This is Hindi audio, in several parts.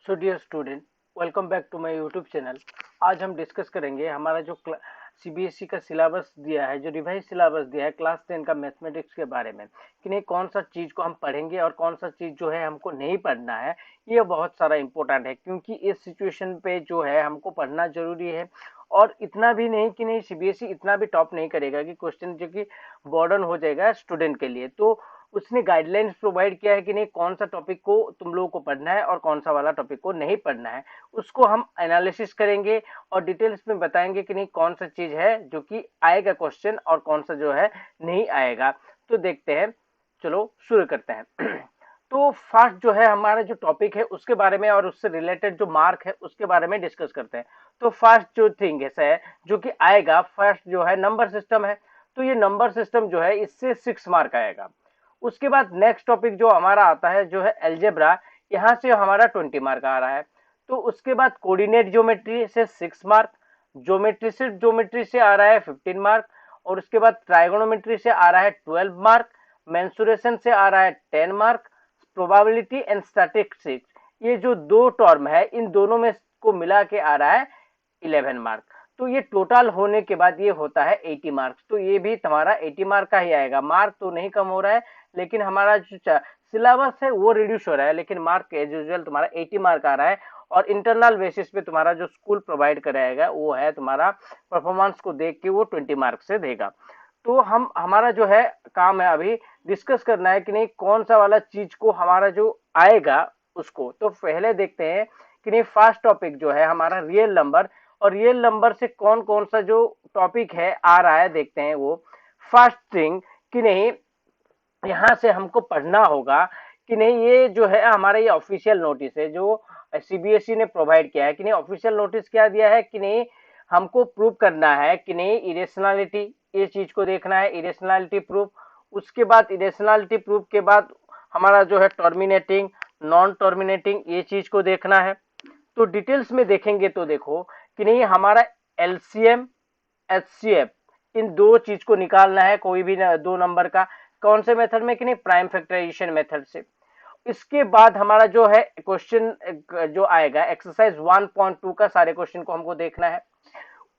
So dear student, welcome back to my YouTube channel. आज हम डिस्कस करेंगे हमारा जो सीबीएसई का सिलेबस दिया है, जो रिवाइज सिलेबस दिया है क्लास 10 का मैथमेटिक्स के बारे में कि नहीं कौन सा चीज़ को हम पढ़ेंगे और कौन सा चीज़ जो है हमको नहीं पढ़ना है। ये बहुत सारा इंपॉर्टेंट है क्योंकि इस सिचुएशन पे जो है हमको पढ़ना जरूरी है। और इतना भी नहीं कि नहीं सीबीएसई इतना भी टॉप नहीं करेगा कि क्वेश्चन जो कि बर्डन हो जाएगा स्टूडेंट के लिए। तो उसने गाइडलाइंस प्रोवाइड किया है कि नहीं कौन सा टॉपिक को तुम लोगों को पढ़ना है और कौन सा वाला टॉपिक को नहीं पढ़ना है। उसको हम एनालिसिस करेंगे और डिटेल्स में बताएंगे कि नहीं कौन सा चीज है जो कि आएगा क्वेश्चन और कौन सा जो है नहीं आएगा। तो देखते हैं, चलो शुरू करते हैं। तो फर्स्ट जो है हमारा जो टॉपिक है उसके बारे में और उससे रिलेटेड जो मार्क है उसके बारे में डिस्कस करते हैं। तो फर्स्ट जो थिंग है जो कि आएगा, फर्स्ट जो है नंबर सिस्टम है। तो ये नंबर सिस्टम जो है इससे 6 मार्क आएगा। उसके बाद नेक्स्ट टॉपिक जो हमारा आता है जो है एल्जेब्रा, यहाँ से हमारा 20 मार्क आ रहा है। तो उसके बाद कोऑर्डिनेट ज्योमेट्री से 6 मार्क, ज्योमेट्री सिर्फ ज्योमेट्री से आ रहा है 15 मार्क, और उसके बाद ट्राइगोनोमेट्री से आ रहा है 12 मार्क, मेंसुरेशन से आ रहा है 10 मार्क, प्रोबेबिलिटी एंड स्टैटिस्टिक्स, ये जो दो टर्म है इन दोनों में को मिला के आ रहा है 11 मार्क। तो ये टोटल होने के बाद ये होता है 80 मार्क्स। तो ये भी तुम्हारा 80 मार्क का ही आएगा। मार्क तो नहीं कम हो रहा है, लेकिन हमारा जो सिलेबस है वो रिड्यूस हो रहा है, लेकिन मार्क एज यूजुअल तुम्हारा 80 मार्क आ रहा है। और इंटरनल बेसिस पे तुम्हारा जो स्कूल प्रोवाइड कराएगा वो है तुम्हारा परफॉर्मेंस को देख के वो 20 मार्क से देगा। तो हम हमारा जो है काम है अभी डिस्कस करना है कि नहीं कौन सा वाला चीज को हमारा जो आएगा उसको। तो पहले देखते हैं कि नहीं फर्स्ट टॉपिक जो है हमारा रियल नंबर, और रियल नंबर से कौन कौन सा जो टॉपिक है आ रहा है देखते हैं वो। फर्स्ट थिंग कि नहीं यहाँ से हमको पढ़ना होगा कि नहीं ये जो है हमारा ये ऑफिशियल नोटिस है जो सीबीएसई ने प्रोवाइड किया है। कि नहीं ऑफिशियल नोटिस क्या दिया है कि नहीं हमको प्रूव करना है कि नहीं इरेशनैलिटी, ये चीज को देखना है, इरेशनैलिटी प्रूफ। उसके बाद इरेशनैलिटी प्रूफ के बाद हमारा जो है टर्मिनेटिंग, नॉन टर्मिनेटिंग, ये चीज को देखना है। तो डिटेल्स में देखेंगे तो देखो कि नहीं हमारा एलसीएम, एचसीएफ, इन दो चीज को निकालना है कोई भी दो नंबर का। कौन से मेथड में कि नहीं प्राइम फैक्टराइजेशन मेथड से। इसके बाद हमारा जो है क्वेश्चन जो आएगा एक्सरसाइज 1.2 का सारे क्वेश्चन को हमको देखना है।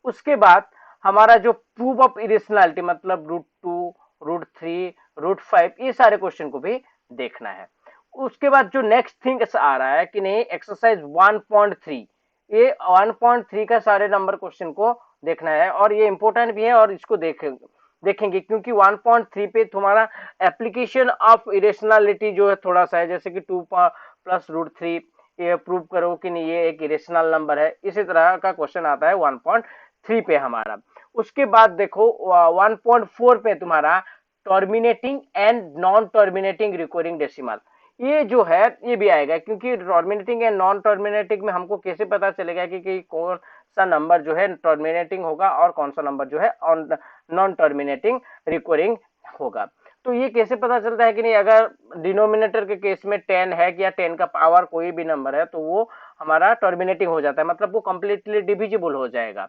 उसके बाद हमारा जो प्रूफ ऑफ इरेशनैलिटी मतलब √2, √3, √5, ये सारे क्वेश्चन को भी देखना है। उसके बाद जो नेक्स्ट थिंग आ रहा है कि नहीं एक्सरसाइज 1.3, ये 1.3 का सारे नंबर क्वेश्चन को देखना है और ये इंपॉर्टेंट भी है और इसको देखेंगे क्योंकि 1.3 पे तुम्हारा एप्लीकेशन ऑफ इरेशनैलिटी जो है थोड़ा सा है, जैसे कि 2 प्लस √3 ये प्रूव करो कि नहीं ये एक इरेशनल नंबर है। इसी तरह का क्वेश्चन आता है 1.3 पे हमारा। उसके बाद देखो 1.4 पे तुम्हारा terminating and non terminating recurring decimal, ये जो है ये भी आएगा क्योंकि टर्मिनेटिंग एंड नॉन टर्मिनेटिंग में हमको कैसे पता चलेगा कि कौन सा नंबर जो है टर्मिनेटिंग होगा और कौन सा नंबर जो है नॉन टर्मिनेटिंग रिकरिंग होगा। तो ये कैसे पता चलता है कि नहीं अगर डिनोमिनेटर के केस में 10 है या 10 का पावर कोई भी नंबर है तो वो हमारा टर्मिनेटिंग हो जाता है, मतलब वो कंप्लीटली डिविजिबल हो जाएगा।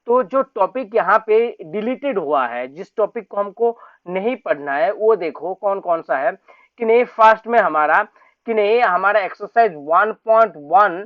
तो जो टॉपिक यहाँ पे डिलीटेड हुआ है, जिस टॉपिक को हमको नहीं पढ़ना है वो देखो कौन कौन सा है। कि नहीं फर्स्ट में हमारा कि नहीं हमारा एक्सरसाइज 1.1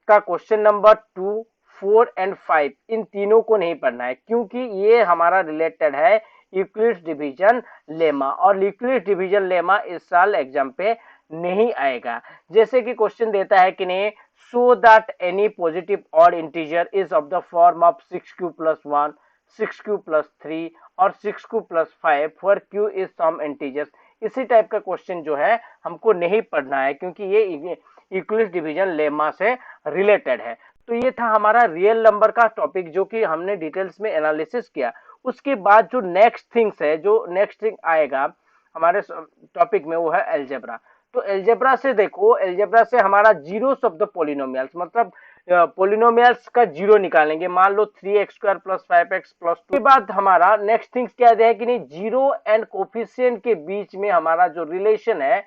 का क्वेश्चन नंबर 2, 4 एंड 5, इन तीनों को नहीं पढ़ना है क्योंकि ये हमारा रिलेटेड है यूक्लिड्स डिवीजन लेमा, और यूक्लिड्स डिवीजन लेमा इस साल एग्जाम पे नहीं आएगा। जैसे कि क्वेश्चन देता है कि नहीं show that any positive odd integer is of the form of 6q+1, 6q+3 और 6q+5 for q is some integers. इसी टाइप का क्वेश्चन जो है हमको नहीं पढ़ना है क्योंकि ये यूक्लिड्स डिवीजन लेमा से रिलेटेड है। तो ये था हमारा रियल नंबर का टॉपिक जो कि हमने डिटेल्स में एनालिसिस किया। उसके बाद जो नेक्स्ट थिंग्स है, जो नेक्स्ट थिंग आएगा हमारे टॉपिक में वो है एल्जेब्रा। तो एल्जेब्रा से देखो, एल्जेब्रा से हमारा जीरोस ऑफ द पोलिनोमियल्स मतलब पोलिनोमियल्स का जीरो निकालेंगे। मान लो 3x² + 5x + 2 के बाद हमारा नेक्स्ट थिंग्स क्या दिया है कि नहीं जीरो एंड कोफिशिएंट के बीच में हमारा जो रिलेशन है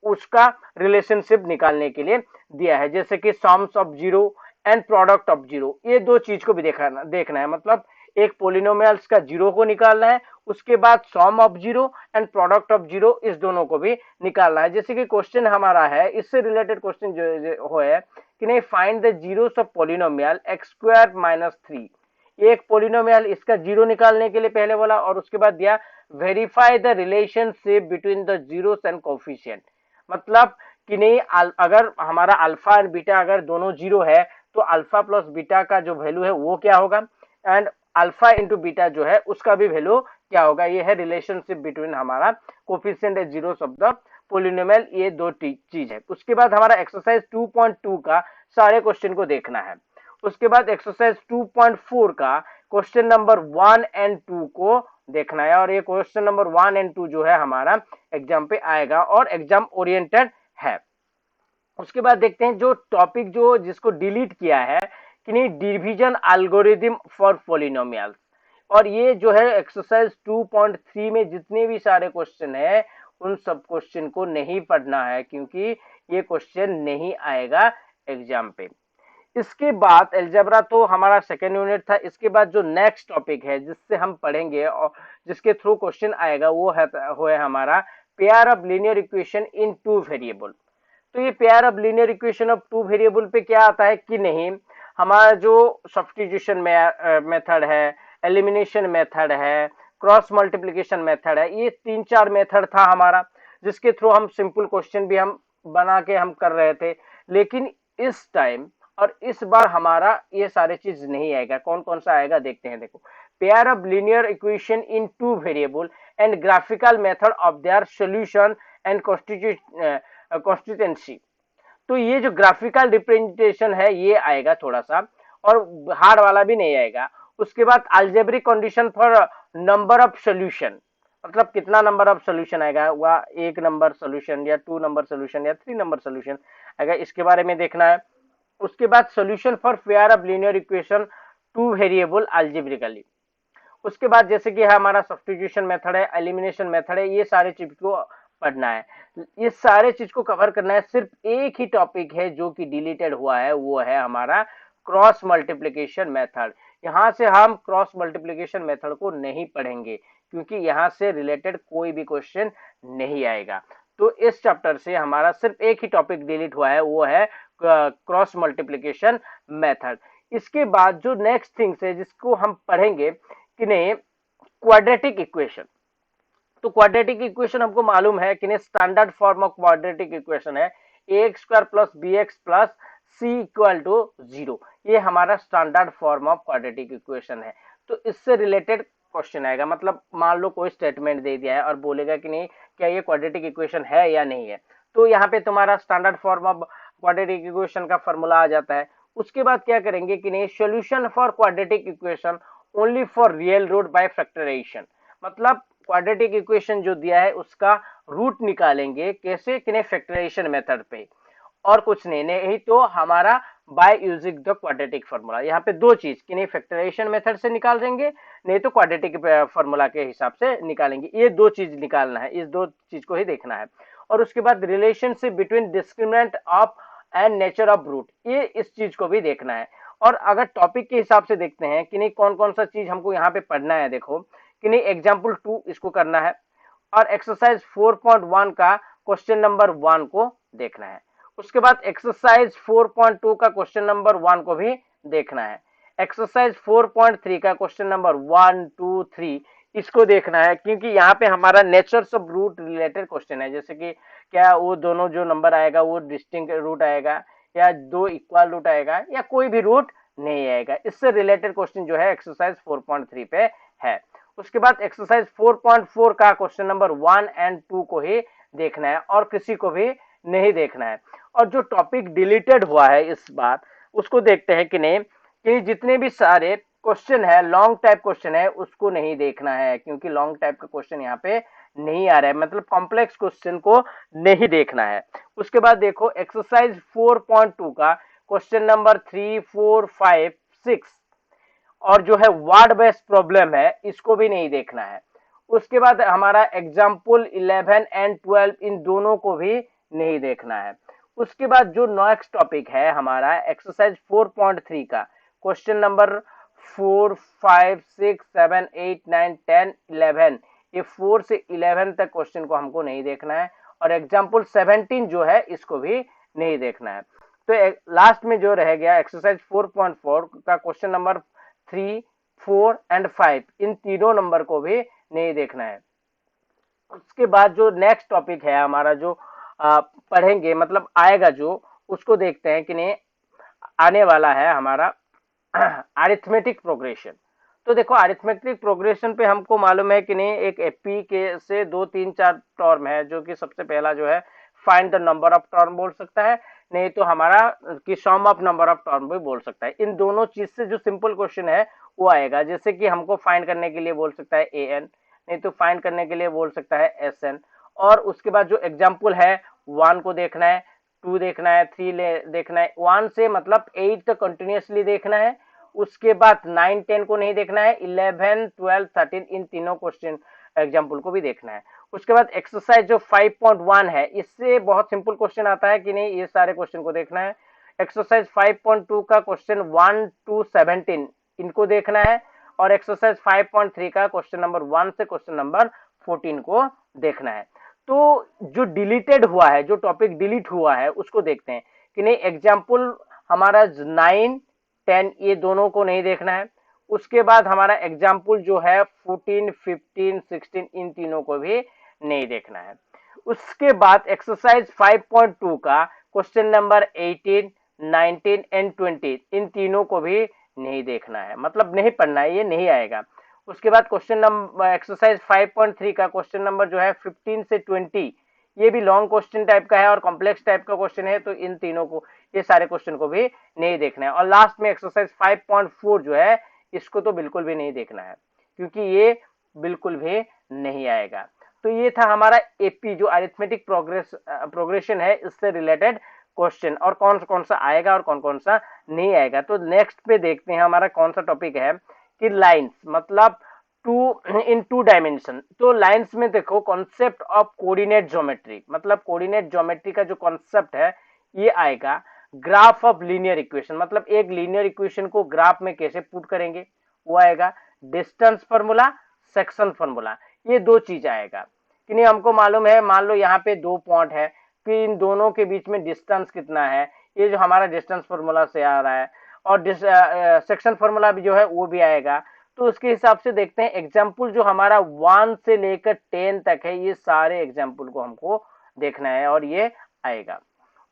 उसका रिलेशनशिप निकालने के लिए दिया है, जैसे कि sums of zero and product of zero, ये दो चीज को भी देखना है। मतलब एक पोलिनोमियल्स का जीरो को निकालना है, उसके बाद sum of zero and product of zero, इस दोनों को भी निकालना है। जैसे कि क्वेश्चन हमारा है इससे रिलेटेड क्वेश्चन जो हो है कि नहीं find the zeros of polynomial x square minus 3। ये एक पोलिनोमियल, इसका जीरो निकालने के लिए पहले बोला, और उसके बाद दिया verify the relationship between the zeros and coefficient. मतलब कि नहीं अगर हमारा अल्फा एंड बीटा अगर दोनों जीरो है तो अल्फा प्लस बीटा का जो वैल्यू है वो क्या होगा, एंड अल्फा इंटू बीटा जो है उसका भी वैल्यू क्या होगा। ये है रिलेशनशिप बिटवीन हमारा coefficient and zeros of the polynomial, ये दो चीज है। उसके बाद हमारा एक्सरसाइज 2.2 का सारे क्वेश्चन को देखना है। उसके बाद एक्सरसाइज 2.4 का क्वेश्चन नंबर 1 एंड 2 को देखना है, और ये क्वेश्चन नंबर 1 एंड 2 जो है हमारा एग्जाम पे आएगा और एग्जाम ओरिएंटेड है। उसके बाद देखते हैं जो टॉपिक जो जिसको डिलीट किया है कि नहीं, डिवीजन एल्गोरिथम फॉर पॉलिनोमियल्स। और ये जो है एक्सरसाइज 2.3 में जितने भी सारे क्वेश्चन है उन सब क्वेश्चन को नहीं पढ़ना है, क्योंकि ये क्वेश्चन नहीं आएगा एग्जाम पे। इसके बाद अलजेब्रा तो हमारा सेकेंड यूनिट था। इसके बाद जो नेक्स्ट टॉपिक है जिससे हम पढ़ेंगे और जिसके थ्रू क्वेश्चन आएगा वो है हमारा pair of linear equation in two variable. तो ये pair of linear equation of two variable पे क्या आता है कि नहीं, हमारा जो सब्स्टिट्यूशन मेथड है, एलिमिनेशन मेथड है, क्रॉस मल्टीप्लिकेशन मेथड है, ये 3-4 मेथड था हमारा, जिसके थ्रू हम सिंपल क्वेश्चन भी हम बना के हम कर रहे थे। लेकिन इस टाइम और इस बार हमारा ये सारे चीज नहीं आएगा। कौन कौन सा आएगा देखते हैं। देखो, pair of linear equation in two variable and graphical method of their solution and constituency. तो ये जो ग्राफिकल रिप्रेजेंटेशन है ये आएगा थोड़ा सा, और हार्ड वाला भी नहीं आएगा। उसके बाद algebraic condition for number of solution, मतलब कितना नंबर ऑफ सॉल्यूशन आएगा, वह 1 नंबर सॉल्यूशन या 2 नंबर सॉल्यूशन या 3 नंबर सॉल्यूशन आएगा, इसके बारे में देखना है। उसके बाद solution for pair of linear equation two variable algebraically. उसके बाद जैसे कि हमारा सब्स्टिट्यूशन मेथड है, एलिमिनेशन मेथड है, ये सारे चीज को पढ़ना है। ये सारे चीज को कवर करना है। सिर्फ एक ही टॉपिक है जो कि डिलीटेड हुआ है, वो है हमारा क्रॉस मल्टीप्लिकेशन मेथड। यहाँ से हम क्रॉस मल्टीप्लिकेशन मेथड को नहीं पढ़ेंगे, क्योंकि यहाँ से रिलेटेड कोई भी क्वेश्चन नहीं आएगा। तो इस चैप्टर से हमारा सिर्फ एक ही टॉपिक डिलीट हुआ है, वो है क्रॉस मल्टीप्लिकेशन मेथड। इसके बाद जो नेक्स्ट थिंग्स है जिसको हम पढ़ेंगे कि नहीं, क्वाड्रेटिक इक्वेशन। तो क्वाड्रेटिक इक्वेशन हमको मालूम है कि नहीं, standard form of quadratic equation है ax square plus bx plus c equal to 0। ये हमारा standard form of quadratic equation है। तो इससे रिलेटेड क्वेश्चन आएगा। मतलब मान लो कोई स्टेटमेंट दे दिया है और बोलेगा कि नहीं क्या ये क्वाड्रेटिक इक्वेशन है या नहीं है, तो यहाँ पे तुम्हारा standard form of quadratic equation का फॉर्मूला आ जाता है। उसके बाद क्या करेंगे कि नहीं, solution for quadratic equation only for real root by factorization. मतलब क्वाड्रेटिक इक्वेशन जो दिया है उसका रूट निकालेंगे कैसे, कि नहीं, फैक्टराइजेशन मेथड पे, और कुछ नहीं तो हमारा by using the quadratic formula. यहाँ पे दो चीज कि नहीं, फैक्टराइजेशन मेथड से निकाल देंगे, नहीं तो क्वाड्रेटिक फार्मूला के हिसाब से निकालेंगे। ये दो चीज निकालना है, इस दो चीज को ही देखना है। और उसके बाद relationship between discriminant of and nature of root, ये इस चीज को भी देखना है। और अगर टॉपिक के हिसाब से देखते हैं कि नहीं कौन कौन सा चीज हमको यहाँ पे पढ़ना है, देखो कि नहीं, एग्जाम्पल 2 इसको करना है, और एक्सरसाइज 4.1 का क्वेश्चन नंबर 1 को देखना है। उसके बाद एक्सरसाइज 4.2 का क्वेश्चन नंबर 1 को भी देखना है। एक्सरसाइज 4.3 का क्वेश्चन नंबर 1, 2, 3 इसको देखना है, क्योंकि यहाँ पे हमारा natures of root related question है। जैसे कि क्या वो दोनों जो नंबर आएगा वो डिस्टिंक्ट रूट आएगा, या दो इक्वल रूट आएगा, या कोई भी रूट नहीं आएगा। इससे रिलेटेड क्वेश्चन जो है एक्सरसाइज 4.3 पे है। उसके बाद एक्सरसाइज 4.4 का क्वेश्चन नंबर 1 एंड 2 को ही देखना है, और किसी को भी नहीं देखना है। और जो टॉपिक डिलीटेड हुआ है इस बार उसको देखते हैं कि नहीं, कि जितने भी सारे क्वेश्चन है लॉन्ग टाइप क्वेश्चन है उसको नहीं देखना है, क्योंकि लॉन्ग टाइप का क्वेश्चन यहाँ पे नहीं आ रहा है, मतलब कॉम्प्लेक्स क्वेश्चन को नहीं देखना है। उसके बाद देखो एक्सरसाइज 4.2 का क्वेश्चन नंबर 3, 4, 5, 6 और जो है वर्ड बेस्ड प्रॉब्लम है इसको भी नहीं देखना है। उसके बाद हमारा एग्जाम्पल 11 एंड 12 इन दोनों को भी नहीं देखना है। उसके बाद जो नेक्स्ट टॉपिक है हमारा एक्सरसाइज 4.3 का क्वेश्चन नंबर 4, 5, 6, 7, 8, 9, 10, 11, ये 4 से 11 तक क्वेश्चन को हमको नहीं देखना है, और एग्जाम्पल 17 जो है इसको भी नहीं देखना है। तो लास्ट में जो रह गया एक्सरसाइज 4.4 का क्वेश्चन नंबर 3, 4 एंड 5, इन तीनों नंबर को भी नहीं देखना है। उसके बाद जो नेक्स्ट टॉपिक है हमारा जो पढ़ेंगे मतलब आएगा जो, उसको देखते हैं कि नहीं आने वाला है हमारा अरिथमेटिक प्रोग्रेशन। तो देखो अरिथमेटिक प्रोग्रेशन पे हमको मालूम है कि नहीं एक एपी के से 2 3 4 टर्म है, जो कि सबसे पहला जो है find the number of term बोल सकता है, नहीं तो हमारा कि सम ऑफ नंबर ऑफ टर्म भी बोल सकता है। इन दोनों चीज से जो सिंपल क्वेश्चन है वो आएगा, जैसे कि हमको फाइंड करने के लिए बोल सकता है ए एन, नहीं तो फाइंड करने के लिए बोल सकता है एस एन। और उसके बाद जो एग्जाम्पल है 1 को देखना है, 2 देखना है, 3 देखना है, 1 से मतलब 8 तक कंटिन्यूसली देखना है। उसके बाद 9 10 को नहीं देखना है, 11 12 13 इन तीनों क्वेश्चन एग्जाम्पल को भी देखना है। उसके बाद एक्सरसाइज जो 5.1 है, इससे बहुत सिंपल क्वेश्चन आता है कि नहीं, ये सारे क्वेश्चन को देखना है। एक्सरसाइज 5.2 का क्वेश्चन 1 to 17 इनको देखना है, और एक्सरसाइज 5.3 का क्वेश्चन नंबर 1 से क्वेश्चन नंबर 14 को देखना है। तो जो डिलीटेड हुआ है, जो टॉपिक डिलीट हुआ है उसको देखते हैं कि नहीं। एग्जाम्पल हमारा 9 10 ये दोनों को नहीं देखना है। उसके बाद हमारा एग्जाम्पल जो है 14 15 16 इन तीनों को भी नहीं देखना है। उसके बाद एक्सरसाइज 5.2 का क्वेश्चन नंबर 18 19 एंड 20 इन तीनों को भी नहीं देखना है, मतलब नहीं पढ़ना है, ये नहीं आएगा। उसके बाद क्वेश्चन नंबर एक्सरसाइज 5.3 का क्वेश्चन नंबर जो है 15 से 20, ये भी लॉन्ग क्वेश्चन टाइप का है और कॉम्प्लेक्स टाइप का क्वेश्चन है, तो इन तीनों को, ये सारे क्वेश्चन को भी नहीं देखना है। और लास्ट में एक्सरसाइज 5.4 जो है, इसको तो बिल्कुल भी नहीं देखना है, क्योंकि ये बिल्कुल भी नहीं आएगा। तो ये था हमारा एपी जो अरिथमेटिक प्रोग्रेशन है, इससे रिलेटेड क्वेश्चन, और कौन सा आएगा और कौन सा नहीं आएगा। तो नेक्स्ट पे देखते हैं हमारा कौन सा टॉपिक है कि लाइंस, मतलब इन 2 डायमेंशन। तो लाइंस में देखो कॉन्सेप्ट ऑफ कोऑर्डिनेट ज्योमेट्री, मतलब कोऑर्डिनेट ज्योमेट्री का जो कॉन्सेप्ट है ये आएगा। ग्राफ ऑफ लीनियर इक्वेशन, मतलब एक लीनियर इक्वेशन को ग्राफ में कैसे पुट करेंगे वो आएगा। डिस्टेंस फॉर्मूला, सेक्शन फॉर्मूला, ये 2 चीज आएगा कि नहीं। हमको मालूम है, मान लो यहाँ पे 2 पॉइंट है, कि इन दोनों के बीच में डिस्टेंस कितना है, ये जो हमारा डिस्टेंस फॉर्मूला से आ रहा है। और सेक्शन फॉर्मूला भी जो है वो भी आएगा। तो उसके हिसाब से देखते हैं एग्जाम्पल जो हमारा 1 से लेकर 10 तक है, ये सारे एग्जाम्पल को हमको देखना है और ये आएगा।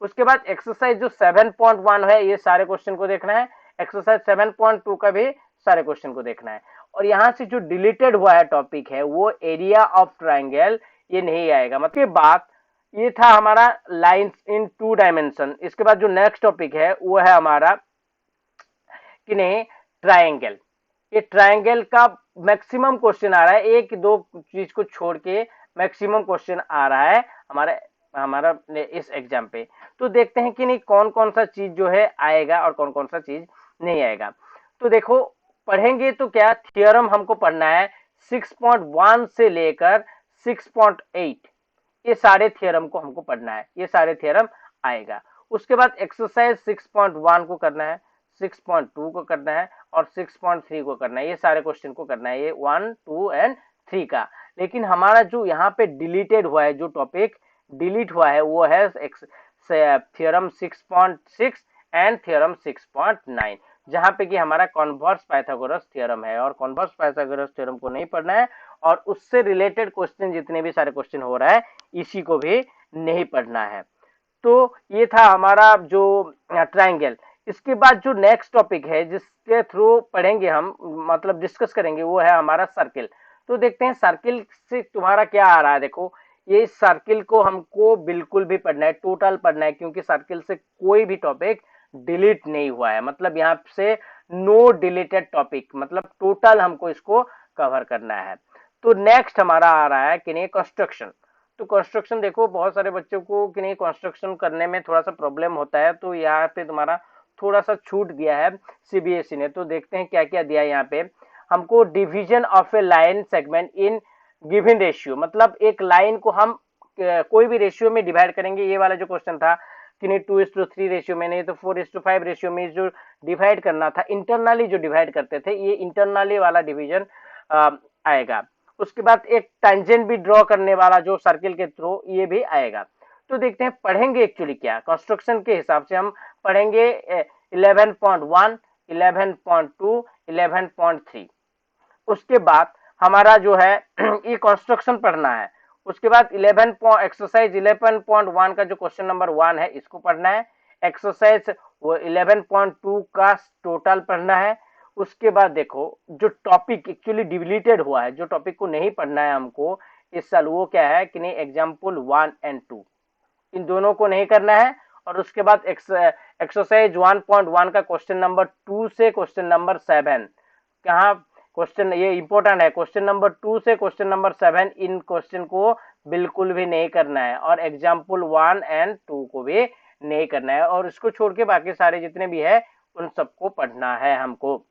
उसके बाद एक्सरसाइज जो 7.1 है, ये सारे क्वेश्चन को देखना है। एक्सरसाइज 7.2 का भी सारे क्वेश्चन को देखना है। और यहाँ से जो डिलीटेड हुआ है टॉपिक है वो एरिया ऑफ ट्राइंगल, ये नहीं आएगा। मतलब के बाद ये था हमारा लाइंस इन 2 डायमेंशन। इसके बाद जो नेक्स्ट टॉपिक है वो है हमारा कि नहीं ट्राइंगल। ये ट्राइंगल का मैक्सिमम क्वेश्चन आ रहा है, एक दो चीज को छोड़ के मैक्सिमम क्वेश्चन आ रहा है हमारा हमारा इस एग्जाम पे। तो देखते हैं कि नहीं कौन सा चीज जो है आएगा और कौन सा चीज नहीं आएगा। तो देखो पढ़ेंगे तो क्या, थियरम हमको पढ़ना है 6.1 से लेकर 6.8, ये सारे थियरम को हमको पढ़ना है, ये सारे थियरम आएगा। उसके बाद एक्सरसाइज 6.1 को करना है, 6.2 को करना है और 6.3 को करना है, ये सारे क्वेश्चन को करना है, ये 1 2 एंड 3 का। लेकिन हमारा जो यहाँ पे डिलीटेड हुआ है, जो टॉपिक डिलीट हुआ है वो है थियरम 6.6 एंड थियरम 6.9, जहां पे कि हमारा कॉन्वर्स पाइथागोरस थ्योरम है, और कॉन्वर्स पाइथागोरस थ्योरम को नहीं पढ़ना है। और उससे रिलेटेड क्वेश्चन जितने भी सारे क्वेश्चन हो रहा है इसी को भी नहीं पढ़ना है। तो ये था हमारा जो ट्राइंगल। इसके बाद जो नेक्स्ट टॉपिक है जिसके थ्रू पढ़ेंगे हम, मतलब डिस्कस करेंगे, वो है हमारा सर्किल। तो देखते हैं सर्किल से तुम्हारा क्या आ रहा है। देखो ये सर्किल को हमको बिल्कुल भी पढ़ना है, टोटल पढ़ना है, क्योंकि सर्किल से कोई भी टॉपिक डिलीट नहीं हुआ है, मतलब यहाँ से नो डिलीटेड टॉपिक, मतलब टोटल हमको इसको कवर करना है। तो नेक्स्ट हमारा आ रहा है कि नहीं कंस्ट्रक्शन। तो कंस्ट्रक्शन देखो बहुत सारे बच्चों को कि नहीं कंस्ट्रक्शन करने में थोड़ा सा प्रॉब्लम होता है, तो यहाँ पे तुम्हारा थोड़ा सा छूट दिया है सीबीएसई ने। तो देखते हैं क्या क्या दिया है यहाँ पे हमको। Division of A line segment in given ratio, मतलब एक लाइन को हम कोई भी रेशियो में डिवाइड करेंगे। ये वाला जो क्वेश्चन था कि नहीं 2:3 रेशियो में, नहीं तो 4:5 रेशियो में जो डिवाइड करना था, इंटरनली जो डिवाइड करते थे, ये इंटरनली वाला डिवीजन आएगा। उसके बाद एक टेंजेंट भी ड्रॉ करने वाला जो सर्किल के थ्रू, ये भी आएगा। तो देखते हैं पढ़ेंगे एक्चुअली क्या, कंस्ट्रक्शन के हिसाब से हम पढ़ेंगे 11.1, 11.2, 11.3। उसके बाद हमारा जो है ये कंस्ट्रक्शन पढ़ना है। उसके बाद एक्सरसाइज 11.1 का जो क्वेश्चन नंबर 1 है इसको पढ़ना है। एक्सरसाइज 11.2 का टोटल पढ़ना है। उसके बाद देखो जो टॉपिक एक्चुअली डिलीटेड हुआ है, जो टॉपिक को नहीं पढ़ना है हमको इस साल, वो क्या है कि नहीं, एग्जाम्पल 1 एंड 2, इन दोनों को नहीं करना है। और उसके बाद एक्सरसाइज 1.1 का क्वेश्चन नंबर 2 से क्वेश्चन नंबर 7, कहाँ क्वेश्चन ये इंपॉर्टेंट है, क्वेश्चन नंबर 2 से क्वेश्चन नंबर 7, इन क्वेश्चन को बिल्कुल भी नहीं करना है। और एग्जाम्पल 1 एंड 2 को भी नहीं करना है। और इसको छोड़ के बाकी सारे जितने भी है उन सबको पढ़ना है हमको।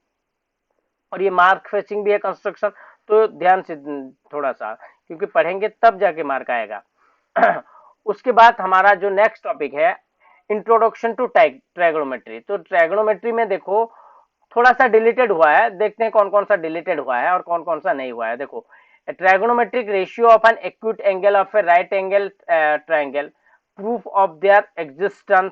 और ये मार्क फेचिंग भी है कंस्ट्रक्शन, तो ध्यान से थोड़ा सा, क्योंकि पढ़ेंगे तब जाके मार्क आएगा। उसके बाद हमारा जो नेक्स्ट टॉपिक है इंट्रोडक्शन टू ट्रायगोनोमेट्री। तो ट्रायगोनोमेट्री में देखो थोड़ा सा डिलीटेड हुआ है, देखते हैं कौन कौन सा डिलीटेड हुआ है और कौन कौन सा नहीं हुआ है। देखो, trigonometric ratio of an acute angle of a right angle triangle, proof of their existence,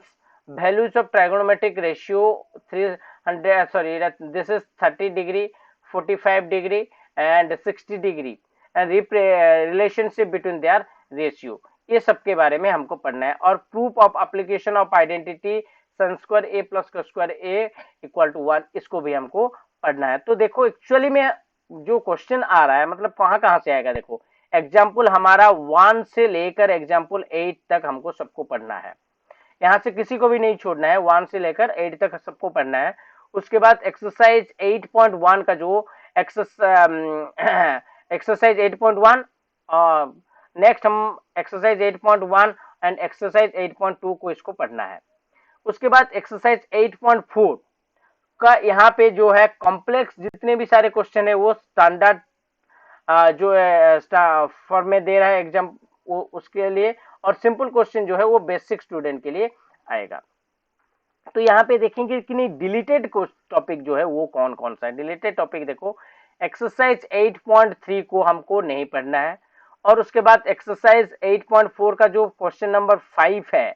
values of trigonometric ratio 300, sorry, this is 30 degree, 45 degree and 60 degree, and relationship between their ratio, ये सब के बारे में हमको पढ़ना है। और proof of application of identity sin square a plus cos square a equal to 1, इसको भी हमको पढ़ना है। तो देखो एक्चुअली में जो क्वेश्चन आ रहा है मतलब कहाँ से आएगा, देखो एग्जाम्पल हमारा 1 से लेकर एग्जाम्पल 8 तक हमको सबको पढ़ना है, यहाँ से किसी को भी नहीं छोड़ना है, 1 से लेकर 8 तक सबको पढ़ना है। उसके बाद एक्सरसाइज 8.1 का जो एक्सरसाइज 8.1, नेक्स्ट हम एक्सरसाइज 8.1 एंड एक्सरसाइज 8.2 को इसको पढ़ना है। उसके बाद एक्सरसाइज 8.4 का यहाँ पे जो है कॉम्प्लेक्स जितने भी सारे क्वेश्चन है वो स्टैंडर्ड जो फॉर्म में दे रहा है एग्जाम उसके लिए, और सिंपल क्वेश्चन जो है वो बेसिक स्टूडेंट के लिए आएगा। तो यहाँ पे देखेंगे कि नहीं डिलीटेड टॉपिक जो है वो कौन कौन सा है। डिलीटेड टॉपिक देखो एक्सरसाइज 8.3 को हमको नहीं पढ़ना है। और उसके बाद एक्सरसाइज 8.4 का जो क्वेश्चन नंबर 5 है,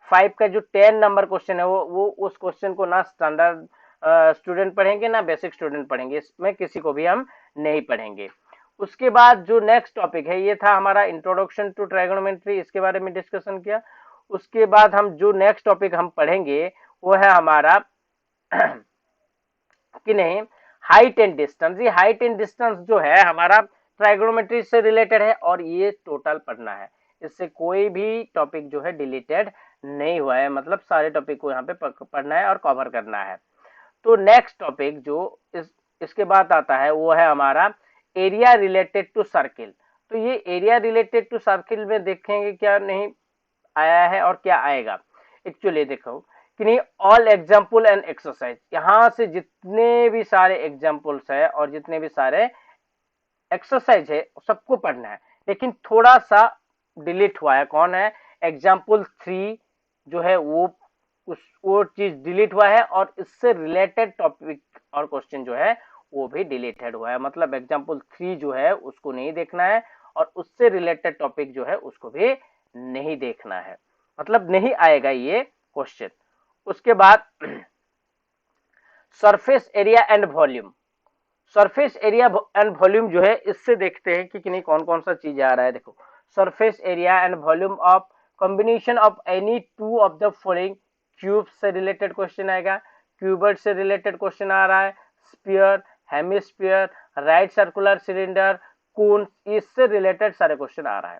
5 का जो 10 नंबर क्वेश्चन है वो उस क्वेश्चन को ना स्टैंडर्ड स्टूडेंट पढ़ेंगे ना बेसिक स्टूडेंट पढ़ेंगे, इसमें किसी को भी हम नहीं पढ़ेंगे। उसके बाद जो नेक्स्ट टॉपिक है ये था हमारा इंट्रोडक्शन टू ट्रायगोनोमेट्री, इसके बारे में डिस्कशन किया। उसके बाद हम जो नेक्स्ट टॉपिक हम पढ़ेंगे वो है हमारा कि नहीं हाइट एंड डिस्टेंस। ये हाइट एंड डिस्टेंस जो है हमारा ट्रायगोनोमेट्री से रिलेटेड है और ये टोटल पढ़ना है, इससे कोई भी टॉपिक जो है डिलीटेड नहीं हुआ है, मतलब सारे टॉपिक को यहाँ पे पढ़ना है और कवर करना है। तो नेक्स्ट टॉपिक जो इसके बाद आता है वो है हमारा एरिया रिलेटेड टू सर्किल। तो ये एरिया रिलेटेड टू सर्किल में देखेंगे क्या नहीं आया है और क्या आएगा। एक्चुअली देखो कि नहीं ऑल एग्जाम्पल एंड एक्सरसाइज, यहाँ से जितने भी सारे एग्जाम्पल्स है और जितने भी सारे एक्सरसाइज है सबको पढ़ना है, लेकिन थोड़ा सा डिलीट हुआ है, कौन है, एग्जाम्पल 3 जो है वो चीज डिलीट हुआ है और इससे रिलेटेड टॉपिक और क्वेश्चन जो है वो भी डिलीटेड हुआ है। मतलब एग्जाम्पल 3 जो है उसको नहीं देखना है और उससे रिलेटेड टॉपिक जो है उसको भी नहीं देखना है, मतलब नहीं आएगा ये क्वेश्चन। उसके बाद surface area and volume, surface area and volume जो है इससे देखते हैं कि नहीं कौन कौन सा चीज आ रहा है। देखो surface area and volume of combination of any two of the following, cube से रिलेटेड क्वेश्चन आएगा, क्यूबर्ड से रिलेटेड क्वेश्चन आ रहा है, sphere, hemisphere, right circular cylinder, cone, इससे रिलेटेड सारे क्वेश्चन आ रहा है।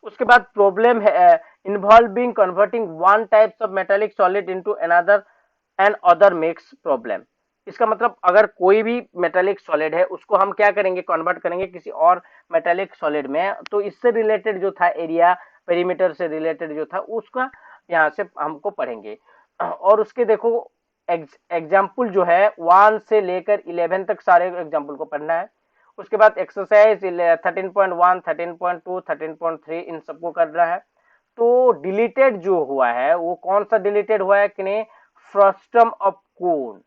उसके बाद प्रॉब्लम है involving converting one types of metallic solid into another and other makes problem. इसका मतलब अगर कोई भी मेटालिक सॉलिड है उसको हम क्या करेंगे, कन्वर्ट करेंगे किसी और मेटालिक सॉलिड में, तो इससे रिलेटेड जो था एरिया पेरीमीटर से रिलेटेड जो था उसका यहाँ से हमको पढ़ेंगे। और उसके देखो एग्जाम्पल जो है 1 से लेकर 11 तक सारे एग्जाम्पल को पढ़ना है। उसके बाद एक्सरसाइज 13.1, 13.2, 13.3 इन सबको करना है। तो डिलीटेड जो हुआ है वो कौन सा डिलीटेड हुआ है कि नहीं, फ्रस्टम ऑफ कोन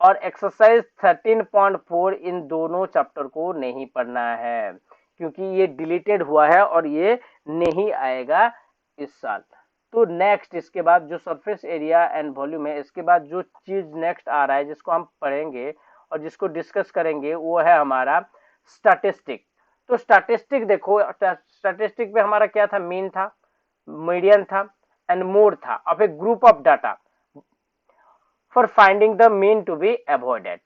और एक्सरसाइज 13.4, इन दोनों चैप्टर को नहीं पढ़ना है क्योंकि ये डिलीटेड हुआ है और ये नहीं आएगा इस साल। तो नेक्स्ट इसके बाद जो सरफेस एरिया एंड वॉल्यूम है, इसके बाद जो चीज नेक्स्ट आ रहा है जिसको हम पढ़ेंगे और जिसको डिस्कस करेंगे वो है हमारा स्टैटिस्टिक। तो स्टैटिस्टिक देखो, स्टैटिस्टिक में हमारा क्या था, मीन था, मीडियन था एंड मोड था of a group of data for finding the mean to be avoided.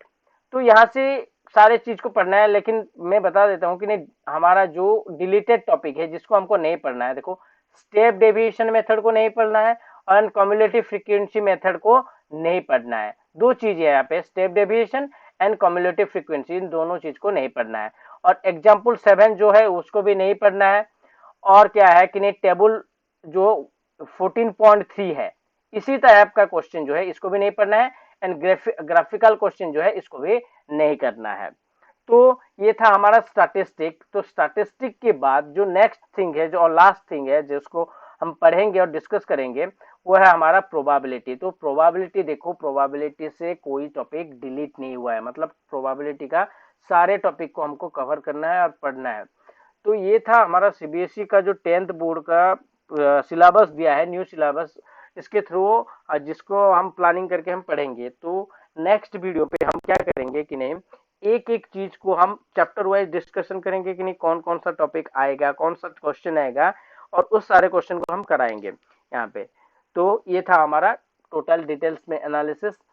तो यहाँ से सारे चीज को पढ़ना है, लेकिन मैं बता देता हूँ कि नहीं, हमारा जो डिलीटेड टॉपिक है जिसको हमको नहीं पढ़ना है, देखो स्टेप डेविएशन मेथड को नहीं पढ़ना है और कम्युलेटिव फ्रीक्वेंसी मेथड को नहीं पढ़ना है। दो चीजें यहाँ पे, step deviation and cumulative frequency, इन दोनों चीज को नहीं पढ़ना है। और एग्जाम्पल 7 जो है उसको भी नहीं पढ़ना है। और क्या है कि नहीं, टेबल जो 14.3 है इसी टाइप का क्वेश्चन जो है इसको भी नहीं पढ़ना है एंड ग्राफिकल क्वेश्चन जो है इसको भी नहीं करना है। तो ये था हमारा स्टैटिस्टिक। तो स्टैटिस्टिक के बाद जो नेक्स्ट थिंग है, जो और लास्ट थिंग है जिसको हम पढ़ेंगे और डिस्कस करेंगे, वो है हमारा प्रोबेबिलिटी। तो प्रोबेबिलिटी देखो, प्रोबेबिलिटी से कोई टॉपिक डिलीट नहीं हुआ है, मतलब प्रोबेबिलिटी का सारे टॉपिक को हमको कवर करना है और पढ़ना है। तो ये था हमारा सीबीएसई का जो 10th बोर्ड का सिलेबस दिया है, न्यू सिलेबस, इसके थ्रू जिसको हम प्लानिंग करके हम पढ़ेंगे। तो नेक्स्ट वीडियो पे हम क्या करेंगे कि नहीं, एक एक चीज को हम चैप्टर वाइज डिस्कशन करेंगे कि नहीं, कौन कौन सा टॉपिक आएगा, कौन सा क्वेश्चन आएगा, और उस सारे क्वेश्चन को हम कराएंगे यहाँ पे। तो ये था हमारा टोटल डिटेल्स में एनालिसिस।